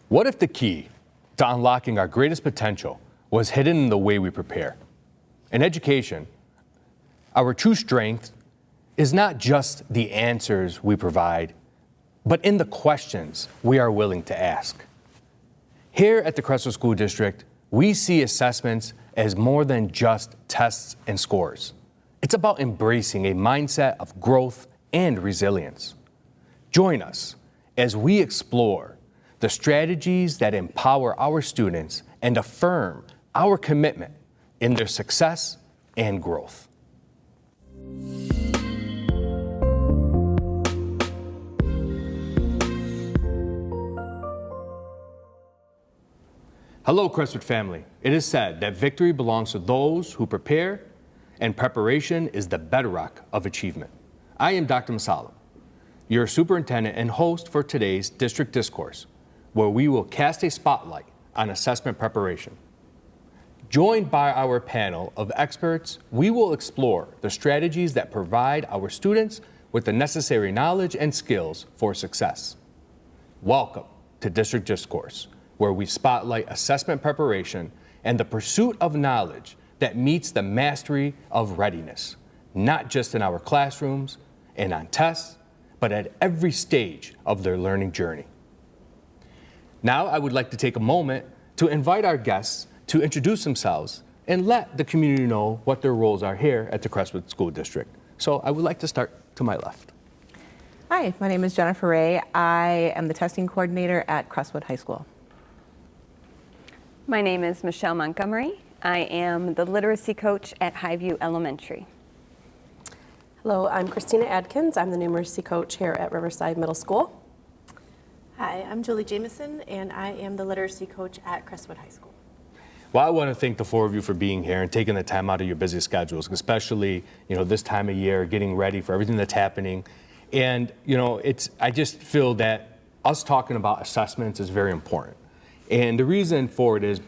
What if the key to unlocking our greatest potential was hidden in the way we prepare? In education, our true strength is not just the answers we provide, but in the questions we are willing to ask. Here at the Crestwood School District, we see assessments as more than just tests and scores. It's about embracing a mindset of growth and resilience. Join us as we explore the strategies that empower our students and affirm our commitment in their success and growth. Hello, Crestwood family. It is said that victory belongs to those who prepare, and preparation is the bedrock of achievement. I am Dr. Mosallam, your superintendent and host for today's District Discourse, where we will cast a spotlight on assessment preparation. Joined by our panel of experts, we will explore the strategies that provide our students with the necessary knowledge and skills for success. Welcome to District Discourse, where we spotlight assessment preparation and the pursuit of knowledge that meets the mastery of readiness, not just in our classrooms and on tests, but at every stage of their learning journey. Now, I would like to take a moment to invite our guests to introduce themselves and let the community know what their roles are here at the Crestwood School District. So I would like to start to my left. Hi, my name is Jennifer Ray. I am the testing coordinator at Crestwood High School. My name is Michele Montgomery. I am the literacy coach at Highview Elementary. Hello, I'm Christina Adkins. I'm the numeracy coach here at Riverside Middle School. Hi, I'm Julie Jamieson, and I am the literacy coach at Crestwood High School. Well, I want to thank the four of you for being here and taking the time out of your busy schedules, especially, this time of year, getting ready for everything that's happening. And, I just feel that us talking about assessments is very important. And the reason for it is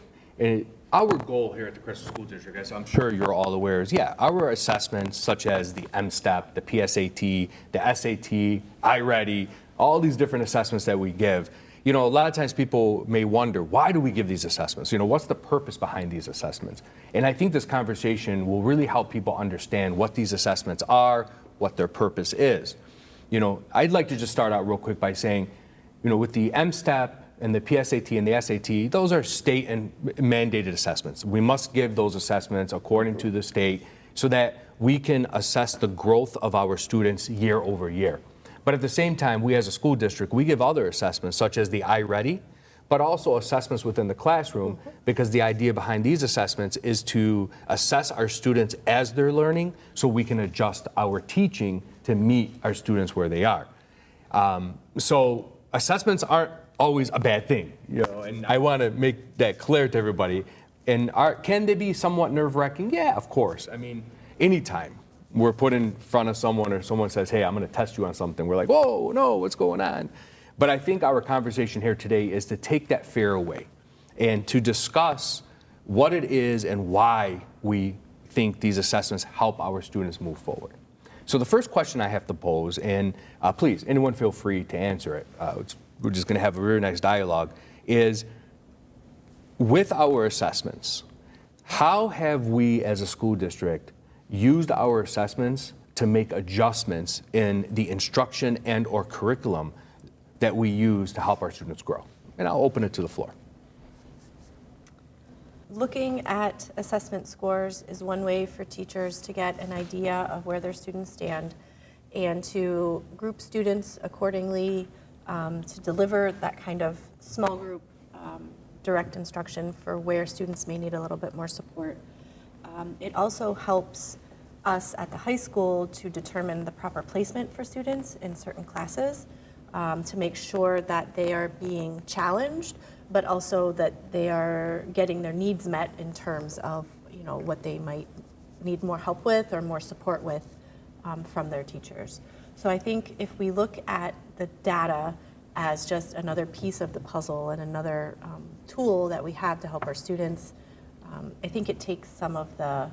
our goal here at the Crestwood School District, as I'm sure you're all aware, is, our assessments such as the MSTEP, the PSAT, the SAT, iReady, all these different assessments that we give. A lot of times people may wonder, why do we give these assessments? What's the purpose behind these assessments? And I think this conversation will really help people understand what these assessments are, what their purpose is. I'd like to just start out real quick by saying, with the MSTEP and the PSAT and the SAT, those are state and mandated assessments. We must give those assessments according to the state so that we can assess the growth of our students year over year. But at the same time, we as a school district, we give other assessments such as the iReady, but also assessments within the classroom, because the idea behind these assessments is to assess our students as they're learning so we can adjust our teaching to meet our students where they are. So assessments aren't always a bad thing, and I want to make that clear to everybody. And can they be somewhat nerve-wracking? Yeah, of course. I mean, anytime we're put in front of someone or someone says, hey, I'm going to test you on something, we're like, whoa, no, what's going on? But I think our conversation here today is to take that fear away and to discuss what it is and why we think these assessments help our students move forward. So the first question I have to pose, and please, anyone feel free to answer it. We're just going to have a very nice dialogue, is with our assessments, how have we as a school district used our assessments to make adjustments in the instruction and or curriculum that we use to help our students grow? And I'll open it to the floor. Looking at assessment scores is one way for teachers to get an idea of where their students stand and to group students accordingly, to deliver that kind of small group direct instruction for where students may need a little bit more support. It also helps us at the high school to determine the proper placement for students in certain classes, to make sure that they are being challenged, but also that they are getting their needs met in terms of what they might need more help with or more support with from their teachers. So I think if we look at the data as just another piece of the puzzle and another tool that we have to help our students, I think it takes some of the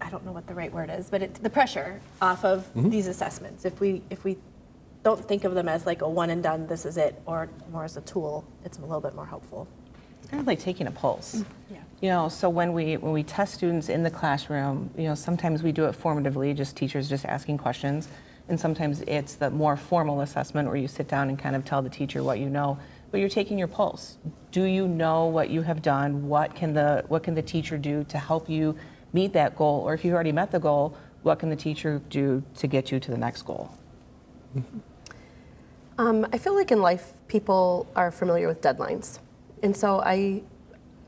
I don't know what the right word is, but the pressure off of these assessments. If we don't think of them as like a one and done, this is it, or more as a tool. It's a little bit more helpful. Kind of like taking a pulse. Yeah. You know, so when we test students in the classroom, you know, sometimes we do it formatively, just teachers just asking questions, and sometimes it's the more formal assessment where you sit down and kind of tell the teacher what you know, but you're taking your pulse. Do you know what you have done? What can the teacher do to help you meet that goal? Or if you've already met the goal, what can the teacher do to get you to the next goal? I feel like in life, people are familiar with deadlines. And so I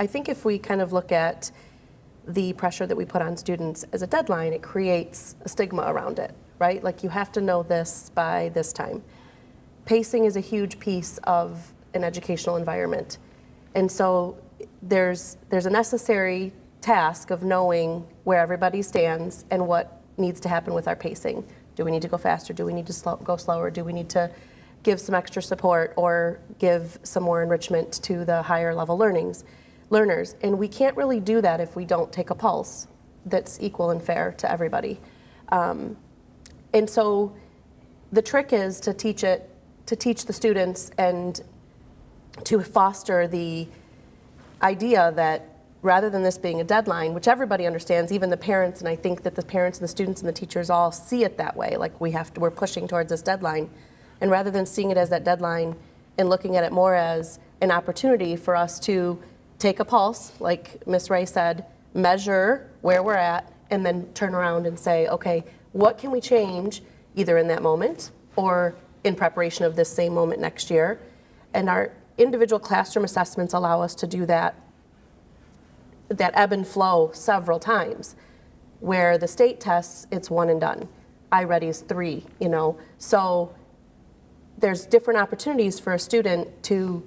think if we kind of look at the pressure that we put on students as a deadline, it creates a stigma around it, right? Like you have to know this by this time. Pacing is a huge piece of an educational environment. And so there's a necessary task of knowing where everybody stands and what needs to happen with our pacing. Do we need to go faster? Do we need to go slower? Do we need to give some extra support or give some more enrichment to the higher level learners? And we can't really do that if we don't take a pulse that's equal and fair to everybody. And so the trick is to teach the students and to foster the idea that rather than this being a deadline, which everybody understands, even the parents, and I think that the parents and the students and the teachers all see it that way, like we're pushing towards this deadline. And rather than seeing it as that deadline and looking at it more as an opportunity for us to take a pulse, like Ms. Ray said, measure where we're at, and then turn around and say, okay, what can we change either in that moment or in preparation of this same moment next year? And our individual classroom assessments allow us to do that ebb and flow several times, where the state tests, it's one and done. iReady is 3, you know. So there's different opportunities for a student to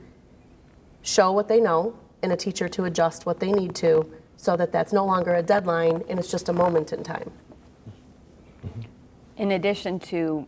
show what they know and a teacher to adjust what they need to so that that's no longer a deadline and it's just a moment in time. In addition to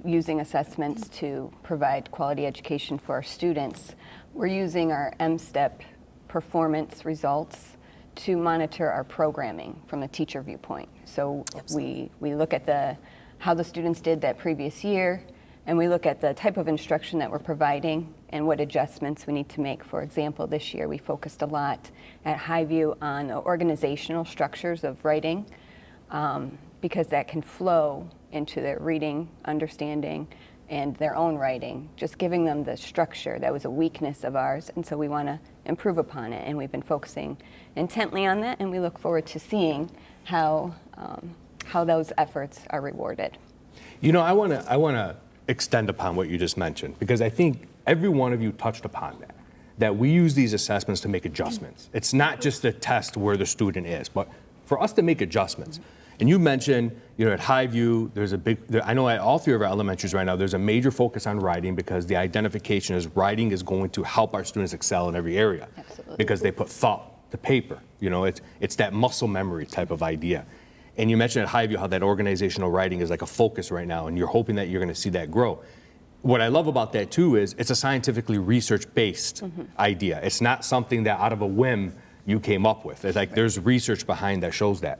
using assessments to provide quality education for our students, we're using our M-STEP performance results to monitor our programming from a teacher viewpoint. So we look at how the students did that previous year, and we look at the type of instruction that we're providing and what adjustments we need to make. For example, this year we focused a lot at Highview on the organizational structures of writing, because that can flow into their reading, understanding, and their own writing, just giving them the structure. That was a weakness of ours, and so we want to improve upon it, and we've been focusing intently on that, and we look forward to seeing how those efforts are rewarded. You know, I want to extend upon what you just mentioned, because I think every one of you touched upon that we use these assessments to make adjustments. It's not just a test where the student is, but for us to make adjustments. And you mentioned, you know, at Highview, I know at all 3 of our elementaries right now, there's a major focus on writing, because the identification is writing is going to help our students excel in every area. Absolutely. Because they put thought to paper. You know, it's that muscle memory type of idea. And you mentioned at Highview how that organizational writing is like a focus right now, and you're hoping that you're going to see that grow. What I love about that too is it's a scientifically research-based idea. It's not something that out of a whim you came up with. It's like there's research behind that shows that.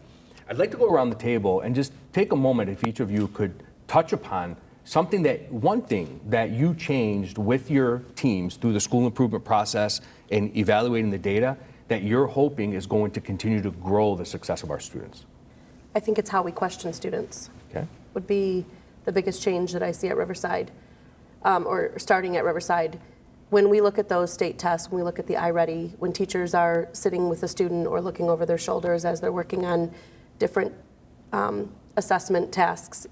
I'd like to go around the table and just take a moment if each of you could touch upon one thing that you changed with your teams through the school improvement process and evaluating the data that you're hoping is going to continue to grow the success of our students. I think it's how we question students. Okay. Would be the biggest change that I see at Riverside, or starting at Riverside. When we look at those state tests, when we look at the iReady, when teachers are sitting with a student or looking over their shoulders as they're working on different assessment tasks,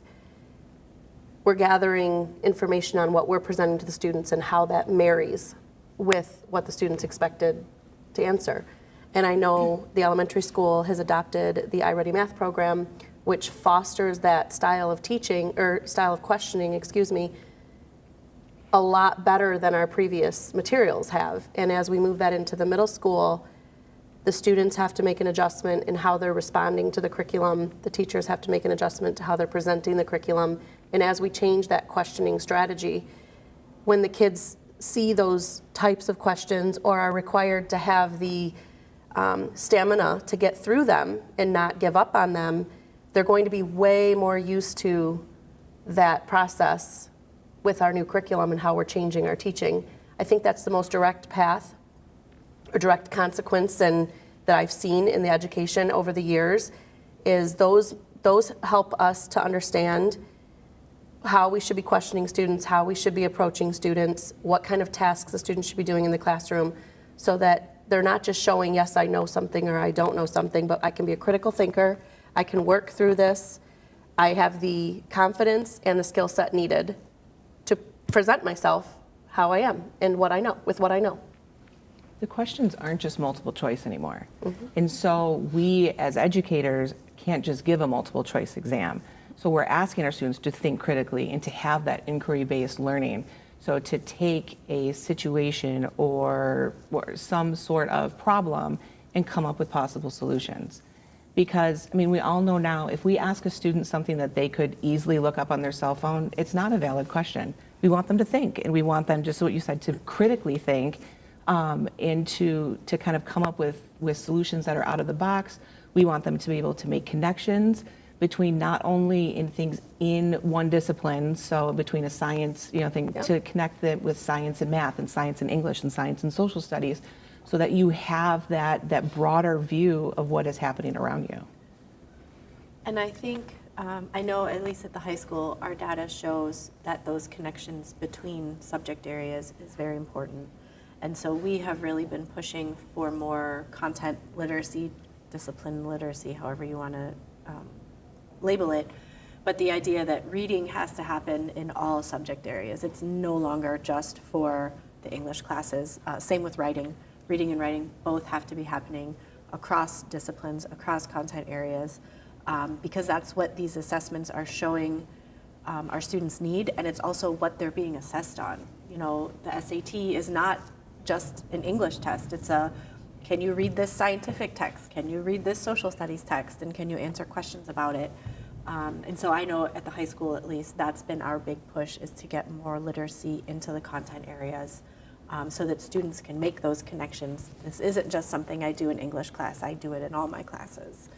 we're gathering information on what we're presenting to the students and how that marries with what the students expected to answer. And I know the elementary school has adopted the iReady math program, which fosters that style of teaching, or style of questioning, a lot better than our previous materials have. And as we move that into the middle school, the students have to make an adjustment in how they're responding to the curriculum. The teachers have to make an adjustment to how they're presenting the curriculum. And as we change that questioning strategy, when the kids see those types of questions or are required to have the stamina to get through them and not give up on them, they're going to be way more used to that process with our new curriculum and how we're changing our teaching. I think that's the most direct path or direct consequence and that I've seen in the education over the years is those help us to understand how we should be questioning students, how we should be approaching students, what kind of tasks the students should be doing in the classroom, so that they're not just showing, yes, I know something or I don't know something, but I can be a critical thinker, I can work through this, I have the confidence and the skill set needed to present myself how I am and what I know, with what I know. The questions aren't just multiple choice anymore. And so we as educators can't just give a multiple choice exam. So we're asking our students to think critically and to have that inquiry-based learning. So to take a situation or some sort of problem and come up with possible solutions. Because, I mean, we all know now, if we ask a student something that they could easily look up on their cell phone, it's not a valid question. We want them to think, and we want them, just what you said, to critically think, and to kind of come up with solutions that are out of the box. We want them to be able to make connections between not only in things in one discipline, so between a science, thing, to connect it with science and math and science and English and science and social studies, so that you have that broader view of what is happening around you. And I think, I know at least at the high school, our data shows that those connections between subject areas is very important. And so we have really been pushing for more content literacy, discipline literacy, however you want to label it. But the idea that reading has to happen in all subject areas. It's no longer just for the English classes. Same with writing. Reading and writing both have to be happening across disciplines, across content areas, because that's what these assessments are showing our students need, and it's also what they're being assessed on. The SAT is not just an English test. It's can you read this scientific text? Can you read this social studies text? And can you answer questions about it? And so I know at the high school, at least, that's been our big push, is to get more literacy into the content areas so that students can make those connections. This isn't just something I do in English class. I do it in all my classes.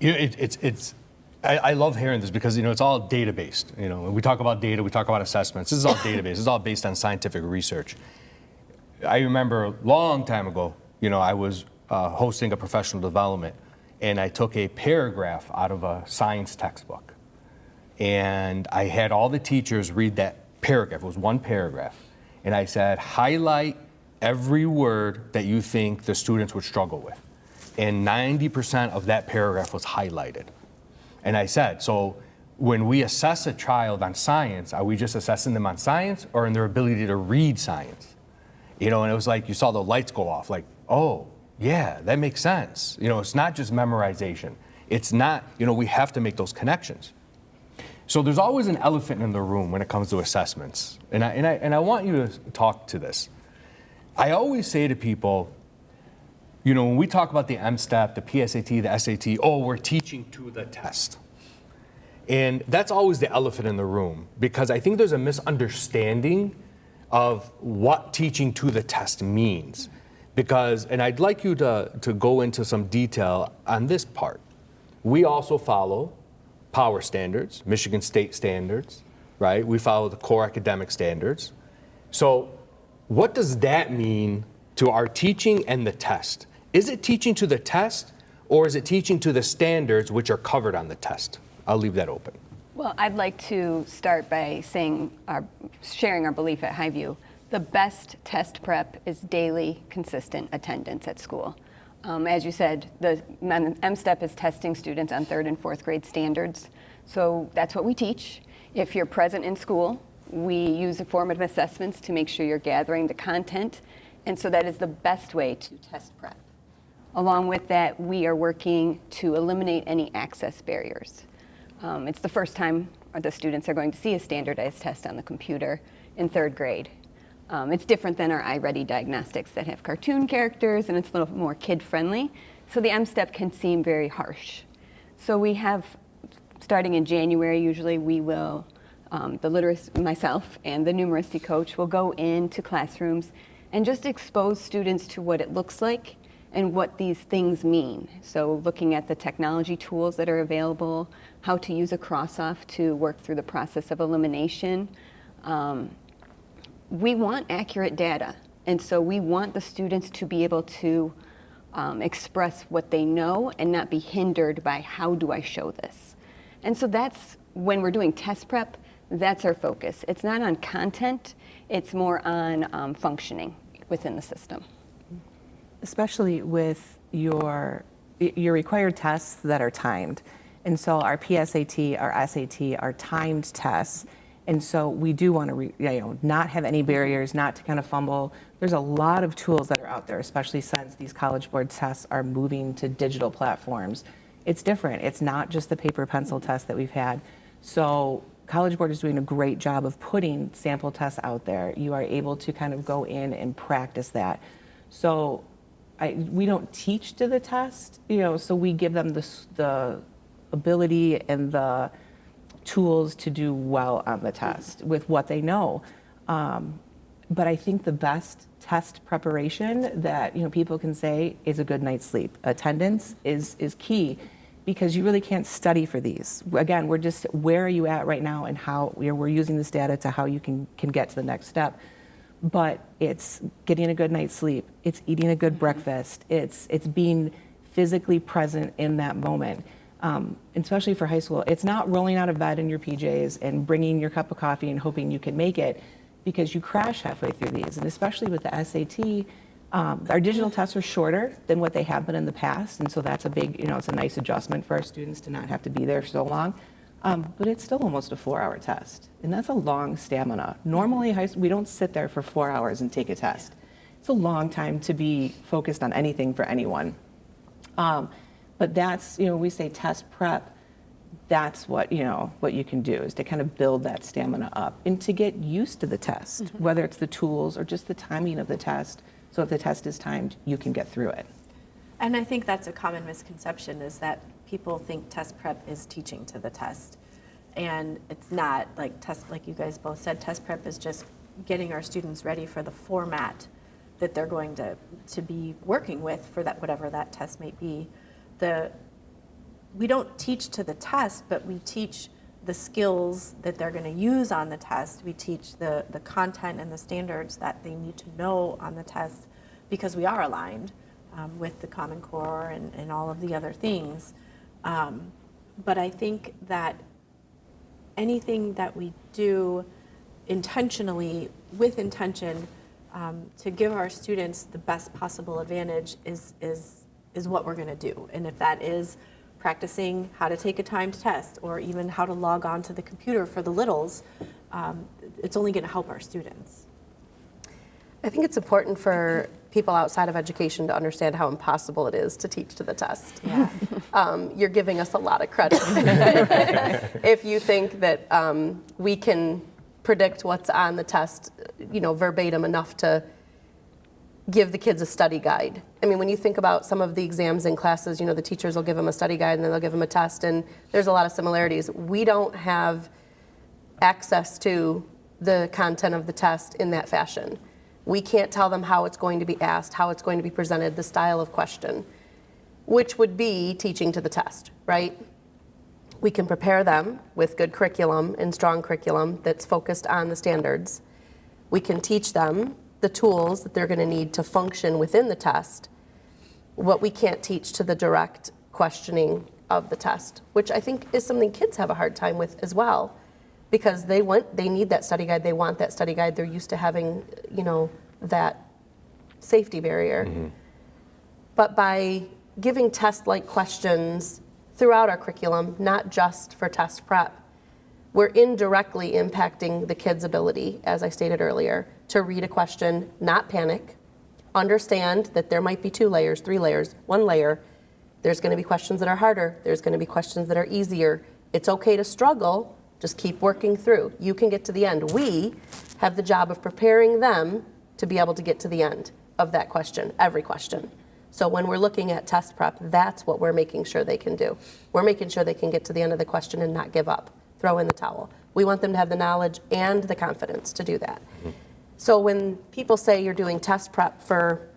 I love hearing this because, it's all data-based. When we talk about data, we talk about assessments. This is all data-based. This is all based on scientific research. I remember a long time ago, I was hosting a professional development, and I took a paragraph out of a science textbook. And I had all the teachers read that paragraph. It was one paragraph. And I said, highlight every word that you think the students would struggle with. And 90% of that paragraph was highlighted. And I said, so when we assess a child on science, are we just assessing them on science or in their ability to read science? And it was like you saw the lights go off, like, oh, yeah, that makes sense. It's not just memorization. It's not, we have to make those connections. So there's always an elephant in the room when it comes to assessments. And I want you to talk to this. I always say to people, when we talk about the MSTEP, the PSAT, the SAT, oh, we're teaching to the test. And that's always the elephant in the room, because I think there's a misunderstanding of what teaching to the test means. And I'd like you to go into some detail on this part. We also follow power standards, Michigan State standards, right? We follow the core academic standards. So what does that mean to our teaching and the test? Is it teaching to the test, or is it teaching to the standards which are covered on the test? I'll leave that open. Well, I'd like to start by sharing our belief at Highview. The best test prep is daily, consistent attendance at school. As you said, the MSTEP is testing students on 3rd and 4th grade standards. So that's what we teach. If you're present in school, we use formative assessments to make sure you're gathering the content. And so that is the best way to test prep. Along with that, we are working to eliminate any access barriers. It's the first time the students are going to see a standardized test on the computer in 3rd grade. It's different than our iReady diagnostics that have cartoon characters, and it's a little more kid-friendly. So the MSTEP can seem very harsh. So we have, starting in January, usually we will, myself and the numeracy coach will go into classrooms and just expose students to what it looks like and what these things mean. So looking at the technology tools that are available, how to use a cross-off to work through the process of elimination, We want accurate data, and so we want the students to be able to express what they know and not be hindered by how do I show this. And so that's when we're doing test prep, that's our focus. It's not on content, it's more on functioning within the system. Especially with your required tests that are timed. And so our PSAT, our SAT are timed tests. And so we do want to not have any barriers, not to kind of fumble. There's a lot of tools that are out there, especially since these College Board tests are moving to digital platforms. It's different. It's not just the paper pencil test that we've had. So College Board is doing a great job of putting sample tests out there. You are able to kind of go in and practice that. So we don't teach to the test, so we give them the ability and the tools to do well on the test with what they know. But I think the best test preparation that people can say is a good night's sleep. Attendance is key, because you really can't study for these. Again, we're just, where are you at right now, and how we're using this data to how you can get to the next step. But it's getting a good night's sleep. It's eating a good breakfast. It's being physically present in that moment. Especially for high school, it's not rolling out of bed in your PJs and bringing your cup of coffee and hoping you can make it, because you crash halfway through these. And especially with the SAT, our digital tests are shorter than what they have been in the past. And so that's a big, it's a nice adjustment for our students to not have to be there for so long. But it's still almost a 4-hour test. And that's a long stamina. Normally, we don't sit there for 4 hours and take a test. It's a long time to be focused on anything for anyone. But that's, we say test prep, that's what you can do, is to kind of build that stamina up and to get used to the test, whether it's the tools or just the timing of the test. So if the test is timed, you can get through it. And I think that's a common misconception, is that people think test prep is teaching to the test. And it's not. Like you guys both said, test prep is just getting our students ready for the format that they're going to be working with for that, whatever that test may be. We don't teach to the test, but we teach the skills that they're going to use on the test. We teach the content and the standards that they need to know on the test, because we are aligned with the Common Core and all of the other things. But I think that anything that we do intentionally, with intention, to give our students the best possible advantage is what we're going to do. And if that is practicing how to take a timed test, or even how to log on to the computer for the littles, it's only going to help our students. I think it's important for people outside of education to understand how impossible it is to teach to the test. Yeah. You're giving us a lot of credit if you think that we can predict what's on the test, verbatim enough to give the kids a study guide. I mean, when you think about some of the exams in classes, the teachers will give them a study guide and then they'll give them a test, and there's a lot of similarities. We don't have access to the content of the test in that fashion. We can't tell them how it's going to be asked, how it's going to be presented, the style of question, which would be teaching to the test, right? We can prepare them with good curriculum and strong curriculum that's focused on the standards. We can teach them the tools that they're going to need to function within the test. What we can't teach to the direct questioning of the test, which I think is something kids have a hard time with as well, because they need that study guide, they want that study guide, they're used to having, that safety barrier. Mm-hmm. But by giving test-like questions throughout our curriculum, not just for test prep, we're indirectly impacting the kids' ability, as I stated earlier, to read a question, not panic, understand that there might be 2 layers, 3 layers, 1 layer. There's going to be questions that are harder. There's going to be questions that are easier. It's okay to struggle. Just keep working through. You can get to the end. We have the job of preparing them to be able to get to the end of that question, every question. So when we're looking at test prep, that's what we're making sure they can do. We're making sure they can get to the end of the question and not give up, throw in the towel. We want them to have the knowledge and the confidence to do that. Mm-hmm. So when people say you're doing test prep for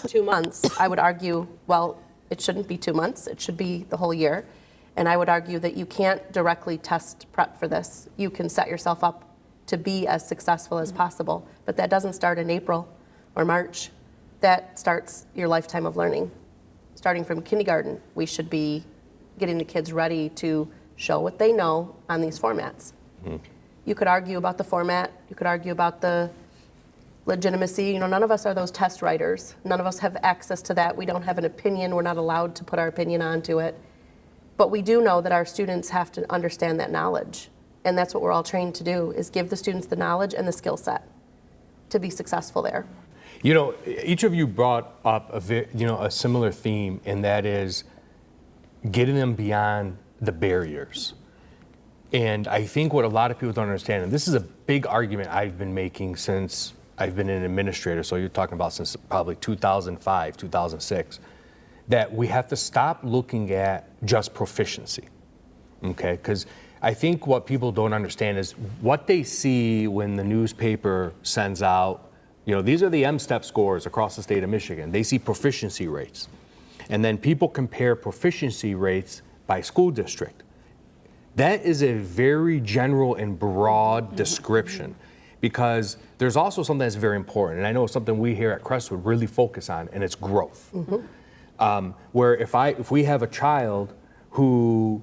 2 months, I would argue, well, it shouldn't be 2 months, it should be the whole year. And I would argue that you can't directly test prep for this. You can set yourself up to be as successful as possible. But that doesn't start in April or March. That starts your lifetime of learning. Starting from kindergarten, we should be getting the kids ready to show what they know on these formats. You could argue about the format, you could argue about the legitimacy. You know, none of us are those test writers. None of us have access to that. We don't have an opinion. We're not allowed to put our opinion onto it. But we do know that our students have to understand that knowledge. And that's what we're all trained to do, is give the students the knowledge and the skill set to be successful there. You know, each of you brought up a similar theme, and that is getting them beyond the barriers. And I think what a lot of people don't understand, and this is a big argument I've been making since I've been an administrator, so you're talking about since probably 2005, 2006, that we have to stop looking at just proficiency, okay? Because I think what people don't understand is what they see when the newspaper sends out, you know, these are the M-STEP scores across the state of Michigan. They see proficiency rates. And then people compare proficiency rates by school district. That is a very general and broad description, because there's also something that's very important, and I know it's something we here at Crestwood really focus on, and it's growth. Where if we have a child who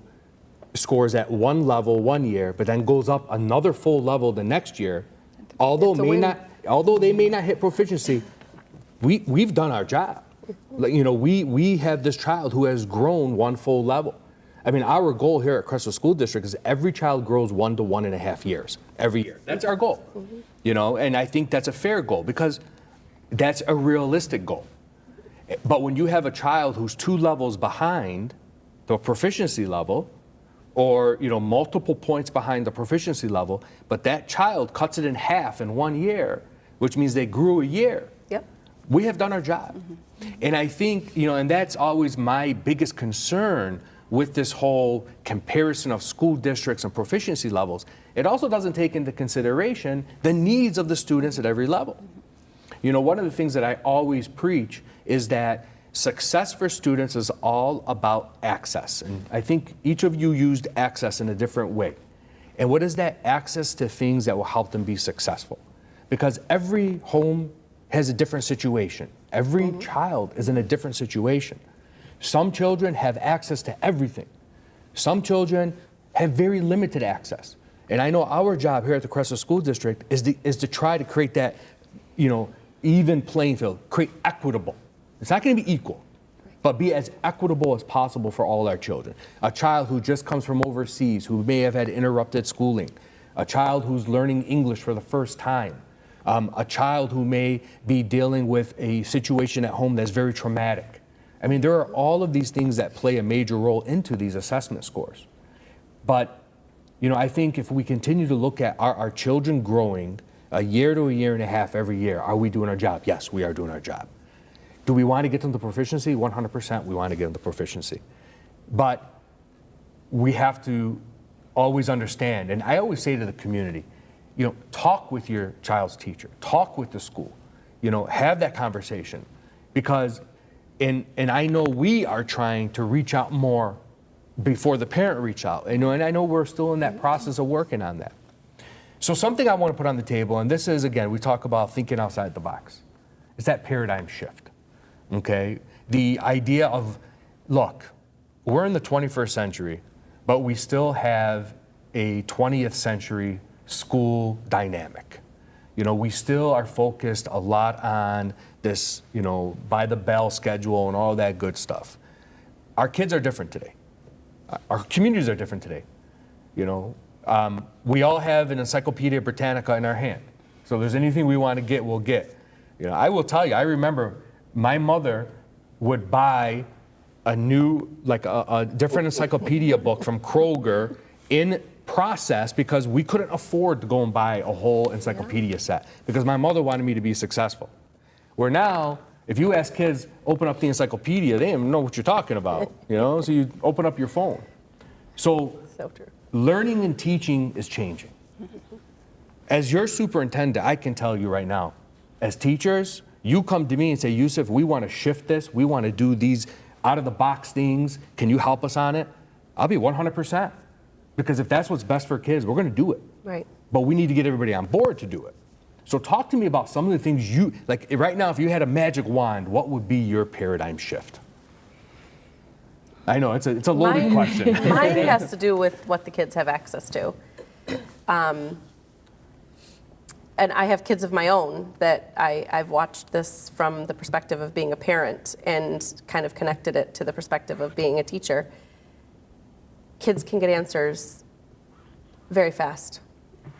scores at one level one year, but then goes up another full level the next year, although they may not hit proficiency, we've done our job. You know, we have this child who has grown one full level. I mean, our goal here at Crestwood School District is every child grows 1 to 1.5 years every year. That's our goal, you know, and I think that's a fair goal because that's a realistic goal. But when you have a child who's 2 levels behind the proficiency level, or, you know, multiple points behind the proficiency level, but that child cuts it in half in 1 year, which means they grew a year. Yep. We have done our job. And I think, you know, and that's always my biggest concern with this whole comparison of school districts and proficiency levels. It also doesn't take into consideration the needs of the students at every level. You know, one of the things that I always preach is that success for students is all about access. And I think each of you used access in a different way. And what is that? Access to things that will help them be successful. Because every home has a different situation. Every child is in a different situation. Some children have access to everything. Some children have very limited access. And I know our job here at the Crestwood School District is to try to create that, you know, even playing field, create equitable. It's not going to be equal, but be as equitable as possible for all our children. A child who just comes from overseas, who may have had interrupted schooling, a child who's learning English for the first time, a child who may be dealing with a situation at home that's very traumatic. I mean, there are all of these things that play a major role into these assessment scores. But, you know, I think if we continue to look at our children growing a year to a year and a half every year, are we doing our job? Yes, we are doing our job. Do we want to get them to proficiency? 100% we want to get them to proficiency. But we have to always understand, and I always say to the community, you know, talk with your child's teacher, talk with the school, you know, have that conversation. Because, and I know we are trying to reach out more before the parent reach out. You know, and I know we're still in that process of working on that. So something I want to put on the table, and this is, again, we talk about thinking outside the box, is that paradigm shift, okay? The idea of, look, we're in the 21st century, but we still have a 20th century school dynamic. You know, we still are focused a lot on this, you know, by the bell schedule and all that good stuff. Our kids are different today. Our communities are different today. You know, we all have an Encyclopedia Britannica in our hand. So if there's anything we want to get, we'll get. You know, I will tell you, I remember my mother would buy a new, like a different encyclopedia book from Kroger in process because we couldn't afford to go and buy a whole encyclopedia set because my mother wanted me to be successful. Where now, if you ask kids, open up the encyclopedia, they don't even know what you're talking about, you know? So you open up your phone. So true. Learning and teaching is changing. As your superintendent, I can tell you right now, as teachers, you come to me and say, Yusuf, we want to shift this. We want to do these out-of-the-box things. Can you help us on it? I'll be 100%. Because if that's what's best for kids, we're going to do it. Right. but we need to get everybody on board to do it. So talk to me about some of the things you, like right now, if you had a magic wand, what would be your paradigm shift? I know, it's a loaded question. Mine has to do with what the kids have access to. And I have kids of my own that I've watched this from the perspective of being a parent and kind of connected it to the perspective of being a teacher. Kids can get answers very fast.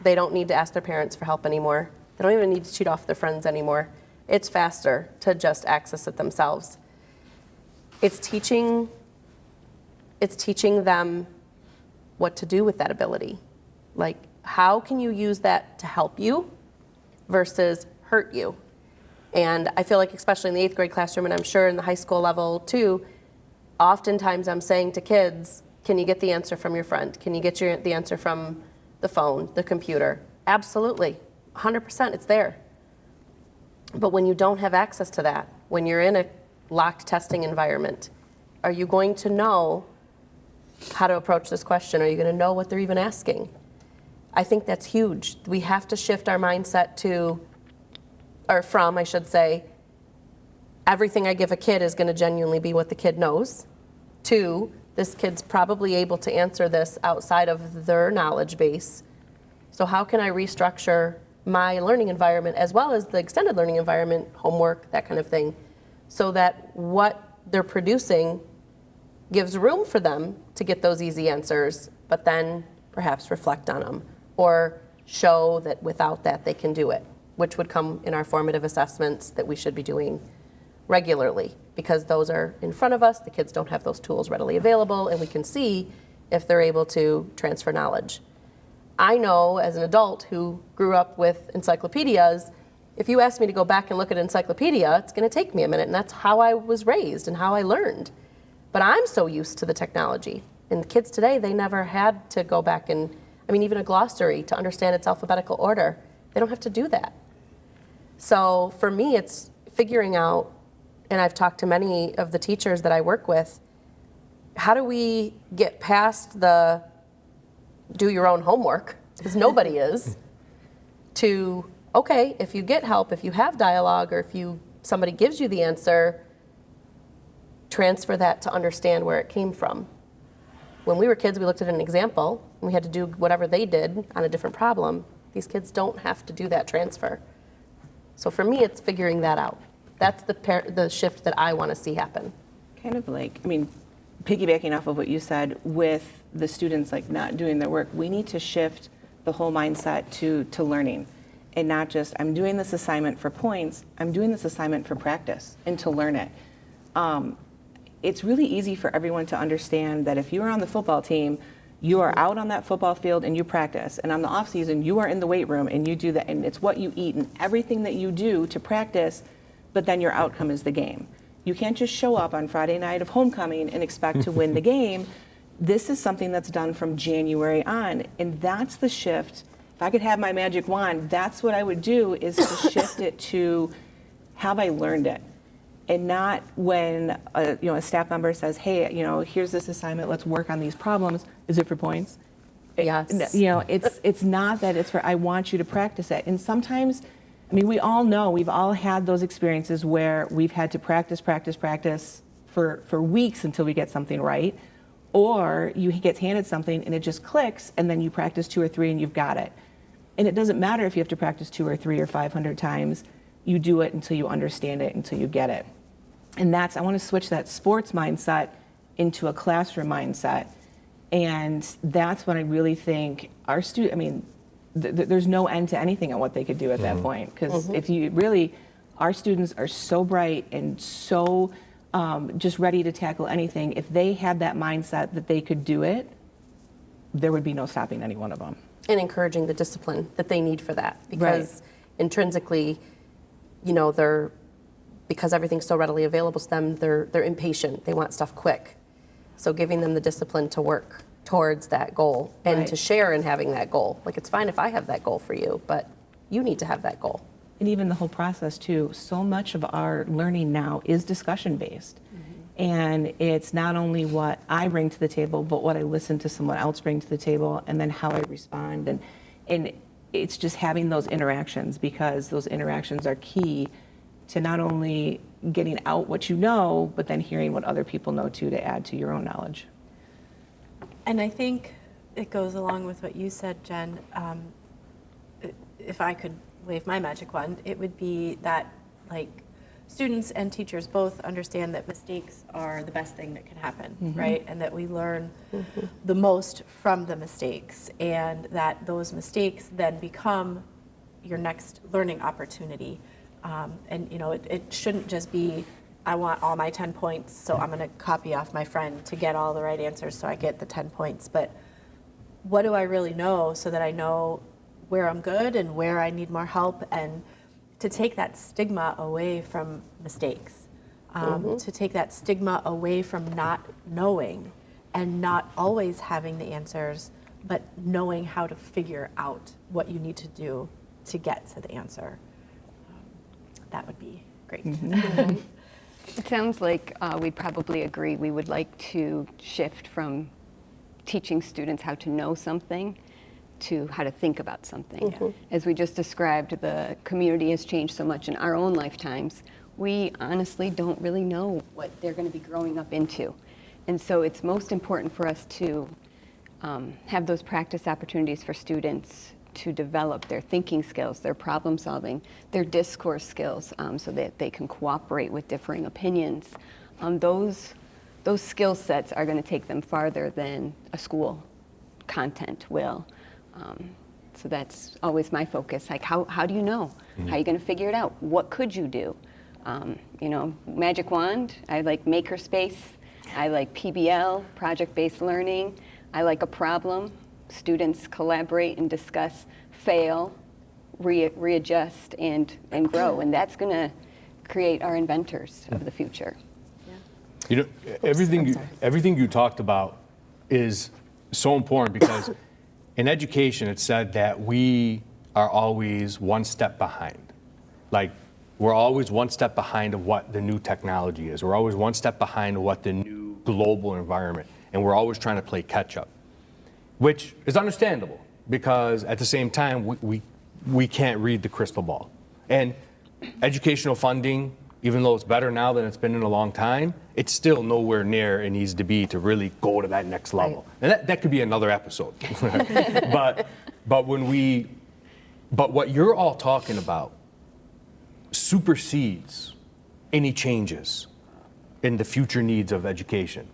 They don't need to ask their parents for help anymore. They don't even need to cheat off their friends anymore. It's faster to just access it themselves. It's teaching them what to do with that ability. Like, how can you use that to help you versus hurt you? And I feel like, especially in the 8th grade classroom, and I'm sure in the high school level too, oftentimes I'm saying to kids, can you get the answer from your friend? Can you get the answer from the phone, the computer? Absolutely, 100%, it's there. But when you don't have access to that, when you're in a locked testing environment, are you going to know how to approach this question? Are you going to know what they're even asking? I think that's huge. We have to shift our mindset to, or from, I should say, everything I give a kid is going to genuinely be what the kid knows, to this kid's probably able to answer this outside of their knowledge base. So how can I restructure my learning environment as well as the extended learning environment, homework, that kind of thing, so that what they're producing gives room for them to get those easy answers, but then perhaps reflect on them or show that without that they can do it, which would come in our formative assessments that we should be doing regularly, because those are in front of us. The kids don't have those tools readily available, and we can see if they're able to transfer knowledge. I know as an adult who grew up with encyclopedias, if you ask me to go back and look at an encyclopedia, it's going to take me a minute, and that's how I was raised and how I learned. But I'm so used to the technology. And the kids today, they never had to go back and, even a glossary to understand its alphabetical order. They don't have to do that. So for me, it's figuring out, and I've talked to many of the teachers that I work with, how do we get past the do your own homework, because nobody is, to, okay, if you get help, if you have dialogue, or if somebody gives you the answer, transfer that to understand where it came from. When we were kids, we looked at an example, and we had to do whatever they did on a different problem. These kids don't have to do that transfer. So for me, it's figuring that out. That's the shift that I want to see happen. Kind of like, piggybacking off of what you said with the students like not doing their work, we need to shift the whole mindset to learning, and not just, I'm doing this assignment for points, I'm doing this assignment for practice and to learn it. It's really easy for everyone to understand that if you are on the football team, you are out on that football field and you practice, and on the off season, you are in the weight room and you do that, and it's what you eat and everything that you do to practice, but then your outcome is the game. You can't just show up on Friday night of homecoming and expect to win the game. This is something that's done from January on, and that's the shift. If I could have my magic wand, that's what I would do, is to shift it to, have I learned it? And not when a staff member says, hey, here's this assignment, let's work on these problems. Is it for points? Yes. It's not that, it's for, I want you to practice it. And sometimes, we all know, we've all had those experiences where we've had to practice for weeks until we get something right. Or you get handed something and it just clicks, and then you practice 2 or 3 and you've got it. And it doesn't matter if you have to practice 2 or 3 or 500 times, you do it until you understand it, until you get it. And I want to switch that sports mindset into a classroom mindset. And that's when I really think our there's no end to anything on what they could do at that point. Because if you really, our students are so bright and so just ready to tackle anything. If they had that mindset that they could do it, there would be no stopping any one of them. And encouraging the discipline that they need for that. Because Right. intrinsically, because everything's so readily available to them, they're impatient. They want stuff quick. So giving them the discipline to work towards that goal and Right. to share in having that goal. Like, it's fine if I have that goal for you, but you need to have that goal. And even the whole process too, so much of our learning now is discussion based. And it's not only what I bring to the table, but what I listen to someone else bring to the table, and then how I respond. And it's just having those interactions, because those interactions are key to not only getting out what you know, but then hearing what other people know too, to add to your own knowledge. And I think it goes along with what you said, Jen. If I could wave my magic wand, it would be that, like, students and teachers both understand that mistakes are the best thing that can happen, right? And that we learn the most from the mistakes, and that those mistakes then become your next learning opportunity. And you know, it shouldn't just be, I want all my 10 points, so I'm gonna copy off my friend to get all the right answers so I get the 10 points. But what do I really know, so that I know where I'm good and where I need more help, and to take that stigma away from mistakes, to take that stigma away from not knowing and not always having the answers, but knowing how to figure out what you need to do to get to the answer. That would be great. It sounds like we'd probably agree. We would like to shift from teaching students how to know something to how to think about something. As we just described, the community has changed so much in our own lifetimes. We honestly don't really know what they're going to be growing up into. And so it's most important for us to have those practice opportunities for students to develop their thinking skills, their problem solving, their discourse skills, so that they can cooperate with differing opinions. Those skill sets are going to take them farther than a school content will. So that's always my focus. Like, how do you know? How are you going to figure it out? What could you do? You know, magic wand. I like makerspace. I like PBL, project-based learning. I like a problem. Students collaborate and discuss, fail, readjust, and grow. And that's going to create our inventors of the future. You know, everything you talked about is so important, because in education, it's said that we are always one step behind. Like, we're always one step behind of what the new technology is. We're always one step behind of what the new global environment, and we're always trying to play catch up, which is understandable, because at the same time, we can't read the crystal ball. And educational funding, even though it's better now than it's been in a long time, it's still nowhere near it needs to be to really go to that next level. And that could be another episode. but what you're all talking about supersedes any changes in the future needs of education.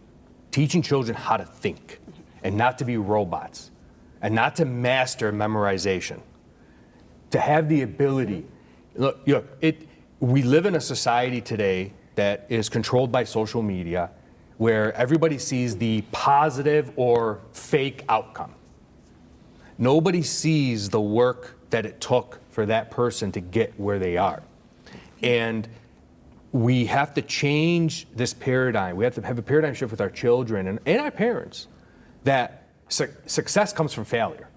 Teaching children how to think, and not to be robots, and not to master memorization. To have the ability, we live in a society today that is controlled by social media, where everybody sees the positive or fake outcome. Nobody sees the work that it took for that person to get where they are. And we have to change this paradigm. We have to have a paradigm shift with our children and our parents, that success comes from failure.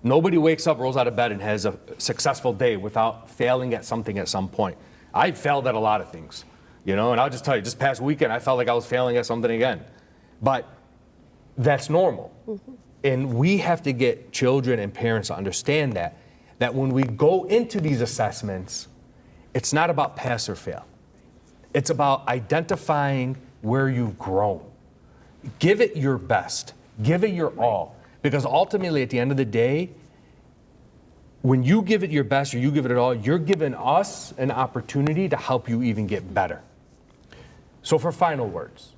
Nobody wakes up, rolls out of bed, and has a successful day without failing at something at some point. I failed at a lot of things, you know, and I'll just tell you, this past weekend, I felt like I was failing at something again. But that's normal. And we have to get children and parents to understand that when we go into these assessments, it's not about pass or fail. It's about identifying where you've grown. Give it your best. Give it your all. Because ultimately, at the end of the day, when you give it your best or you give it all, you're giving us an opportunity to help you even get better. So for final words,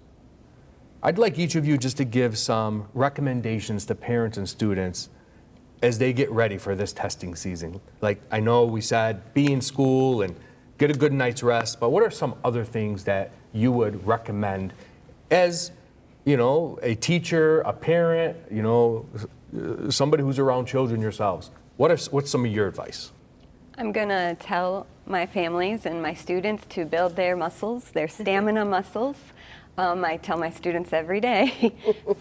I'd like each of you just to give some recommendations to parents and students as they get ready for this testing season. Like, I know we said be in school and get a good night's rest, but what are some other things that you would recommend as, you know, a teacher, a parent, you know, somebody who's around children yourselves? What's some of your advice? I'm going to tell my families and my students to build their muscles, their stamina muscles. I tell my students every day,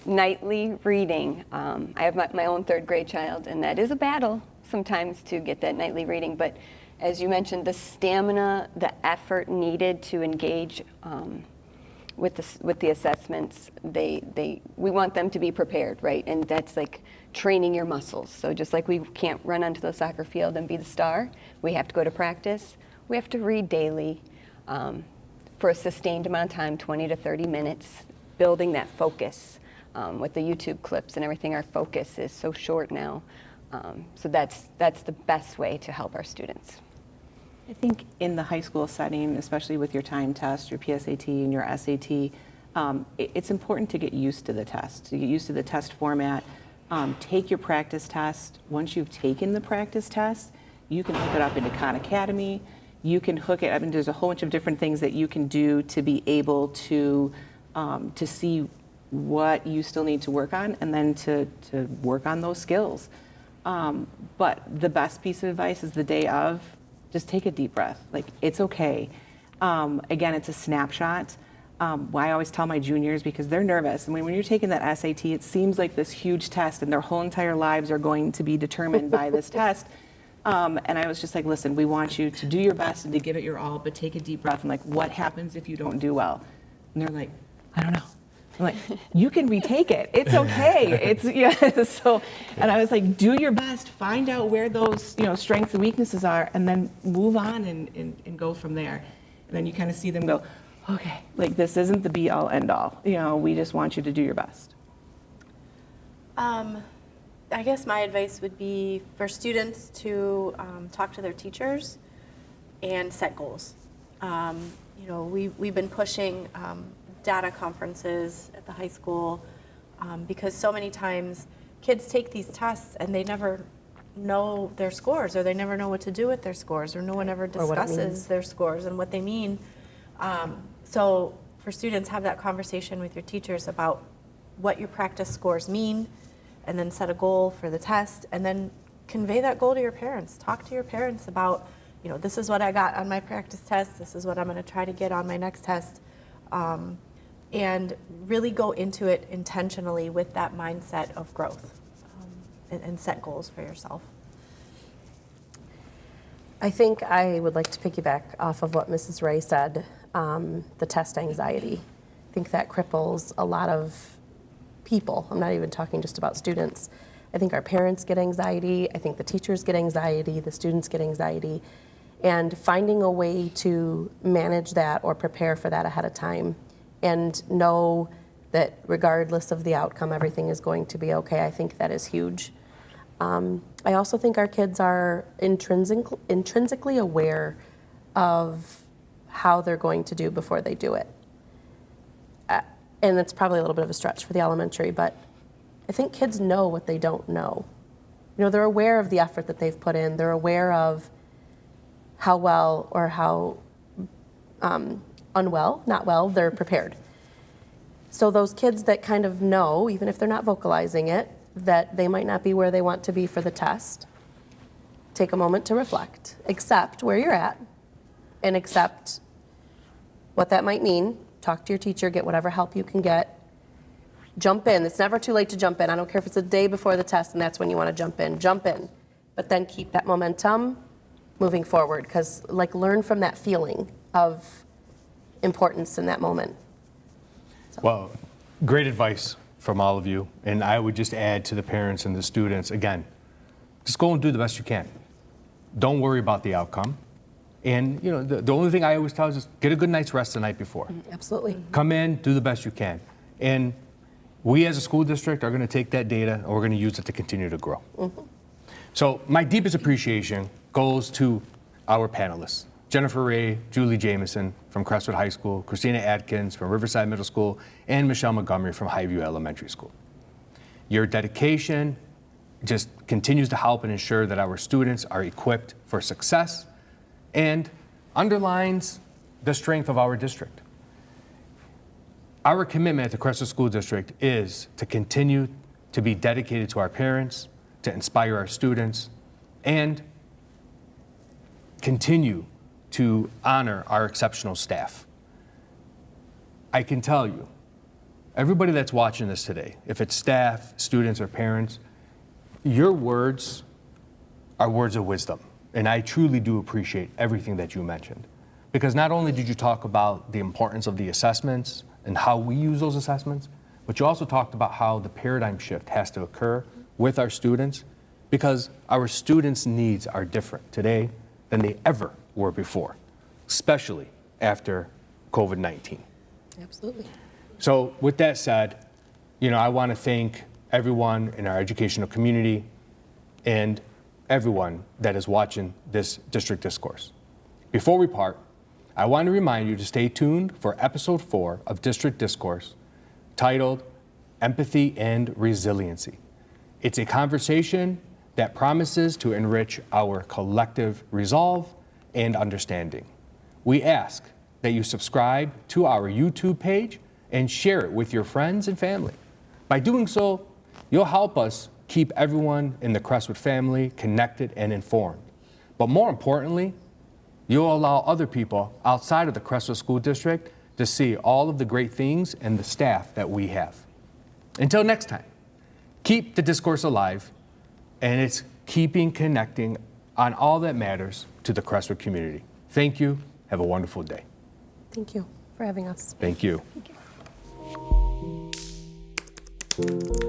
nightly reading. I have my own third grade child, and that is a battle sometimes to get that nightly reading. But as you mentioned, the stamina, the effort needed to engage with the assessments, we want them to be prepared, right? And that's like training your muscles. So just like we can't run onto the soccer field and be the star, we have to go to practice. We have to read daily for a sustained amount of time, 20 to 30 minutes, building that focus. With the YouTube clips and everything, our focus is so short now. So that's the best way to help our students. I think in the high school setting, especially with your time test, your PSAT and your SAT, it's important to get used to the test, to get used to the test format. Take your practice test. Once you've taken the practice test, you can hook it up into Khan Academy. You can hook it up, and there's a whole bunch of different things that you can do to be able to see what you still need to work on, and then to work on those skills. But the best piece of advice is the day of, just take a deep breath. Like, it's okay. Again, it's a snapshot. Why I always tell my juniors, because they're nervous. I mean, when you're taking that SAT, it seems like this huge test, and their whole entire lives are going to be determined by this test. And I was just like, listen, we want you to do your best and to give it your all, but take a deep breath. And like, what happens if you don't do well? And they're like, I don't know. I'm like, you can retake it. It's okay. So, and I was like, do your best, find out where those, strengths and weaknesses are, and then move on and go from there. And then you kind of see them go, okay, like, this isn't the be all end all. We just want you to do your best. I guess my advice would be for students to talk to their teachers and set goals. We've been pushing data conferences at the high school because so many times kids take these tests and they never know their scores, or they never know what to do with their scores, or no one ever discusses their scores and what they mean. So for students, have that conversation with your teachers about what your practice scores mean, and then set a goal for the test, and then convey that goal to your parents. Talk to your parents about, this is what I got on my practice test, this is what I'm going to try to get on my next test. And really go into it intentionally with that mindset of growth, and set goals for yourself. I think I would like to piggyback off of what Mrs. Ray said, the test anxiety. I think that cripples a lot of people. I'm not even talking just about students. I think our parents get anxiety. I think the teachers get anxiety. The students get anxiety. And finding a way to manage that or prepare for that ahead of time and know that regardless of the outcome, everything is going to be okay, I think that is huge. I also think our kids are intrinsically aware of how they're going to do before they do it. And it's probably a little bit of a stretch for the elementary, but I think kids know what they don't know. They're aware of the effort that they've put in. They're aware of how well or how not well, they're prepared. So those kids that kind of know, even if they're not vocalizing it, that they might not be where they want to be for the test, take a moment to reflect, accept where you're at, and accept what that might mean. Talk to your teacher, get whatever help you can get. Jump in. It's never too late to jump in. I don't care if it's a day before the test and that's when you want to jump in. Jump in. But then keep that momentum moving forward, because learn from that feeling of importance in that moment. Well, great advice from all of you. And I would just add to the parents and the students, again, just go and do the best you can. Don't worry about the outcome. And the only thing I always tell is just get a good night's rest the night before. Absolutely. Come in, do the best you can. And we as a school district are going to take that data and we're going to use it to continue to grow. Mm-hmm. So my deepest appreciation goes to our panelists. Jennifer Ray, Julie Jamieson from Crestwood High School, Christina Adkins from Riverside Middle School, and Michele Montgomery from Highview Elementary School. Your dedication just continues to help and ensure that our students are equipped for success and underlines the strength of our district. Our commitment at the Crestwood School District is to continue to be dedicated to our parents, to inspire our students, and continue to honor our exceptional staff. I can tell you, everybody that's watching this today, if it's staff, students, or parents, your words are words of wisdom. And I truly do appreciate everything that you mentioned. Because not only did you talk about the importance of the assessments, and how we use those assessments, but you also talked about how the paradigm shift has to occur with our students because our students' needs are different today than they ever were before, especially after COVID-19. Absolutely. So with that said, I want to thank everyone in our educational community and everyone that is watching this District Discourse. Before we part, I want to remind you to stay tuned for episode 4 of District Discourse titled Empathy and Resiliency. It's a conversation that promises to enrich our collective resolve and understanding. We ask that you subscribe to our YouTube page and share it with your friends and family. By doing so, you'll help us keep everyone in the Crestwood family connected and informed. But more importantly, you'll allow other people outside of the Crestwood School District to see all of the great things and the staff that we have. Until next time, keep the discourse alive, and it's keeping connecting on all that matters to the Crestwood community. Thank you. Have a wonderful day. Thank you for having us. Thank you. Thank you.